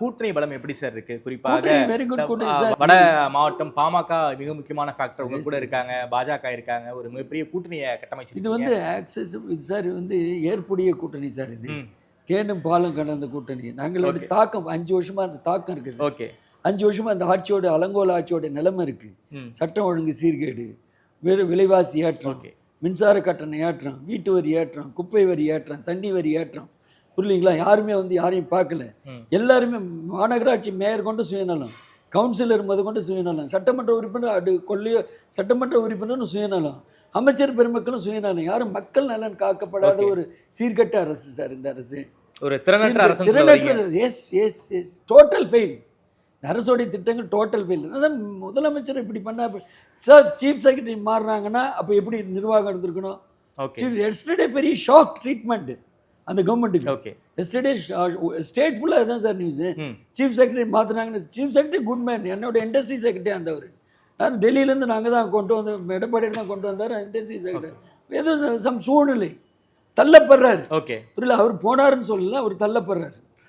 கூட்டணி பலம் எப்படி சார் இருக்கு? குறிப்பாக வெரி குட் கூட்டணி சார். வட மாவட்டம் பாமக மிக முக்கியமான ஃபேக்டர் உங்க கூட இருக்காங்க, பாஜக இருக்காங்க, ஒரு மிகப்பெரிய கூட்டணியை கட்டமைச்சு. இது வந்து ஆக்சஸ் சார், வந்து ஏற்புடைய கூட்டணி சார். இது தேனும் பாலும் கடந்த கூட்டணி. நாங்களோட தாக்கம் 5 வருஷமா அந்த தாக்கம் இருக்கு சார். ஓகே, 5 வருஷமா அந்த ஆட்சியோட அலங்கோல ஆட்சியோட நிலைமை இருக்கு. சட்டம் ஒழுங்கு சீர்கேடு, விலைவாசி ஏற்றம், மின்சார கட்டணம் ஏற்றம், வீட்டு வரி ஏற்றம், குப்பை வரி ஏற்றம், தண்ணி வரி ஏற்றம். புரியலீங்களா? யாருமே வந்து யாரையும் பார்க்கல. எல்லாருமே மாநகராட்சி மேயர் கொண்டு சுயநலம், கவுன்சிலர் முத கொண்டு சுயநலம், சட்டமன்ற உறுப்பினர் சட்டமன்ற உறுப்பினரும் சுயநலம், அமைச்சர் பெருமக்களும் சுயநலம். யாரும் மக்கள் நலன் காக்கப்படாத ஒரு சீர்கட்ட அரசு சார் இந்த அரசு. ஒரு திறனற்ற அரசு. S total fail. அரசோடைய திட்டங்கள் டோட்டல் ஃபெயில். அதான் முதலமைச்சர் இப்படி பண்ண சார். சீஃப் செக்ரட்டரி மாறினாங்கன்னா அப்போ எப்படி நிர்வாகம் இருந்திருக்கணும்? எஸ்டர்டே பெரிய ஷாக் ட்ரீட்மெண்ட் அந்த கவர்மெண்ட்டுக்கு. ஓகே, எஸ்டர்டே ஸ்டேட் ஃபுல்லாக தான் சார் நியூஸு. சீஃப் செக்ரட்டரி மாற்றினாங்கன்னு. சீஃப் செக்ரட்டரி குட் மேன், என்னோட இண்டஸ்ட்ரி செக்ரட்டரி ஆண்டவர். அது டெல்லியிலேருந்து நாங்கள் தான் கொண்டு வந்து, எடப்பாடியில் தான் கொண்டு வந்தார் இண்டஸ்ட்ரி செக்ரட்டரி. ஏதோ சம் சூழ்நிலை தள்ளப்படுறாரு. ஓகே, புரியல? அவர் போனாருன்னு சொல்லல, அவர் தள்ளப்படுறாரு.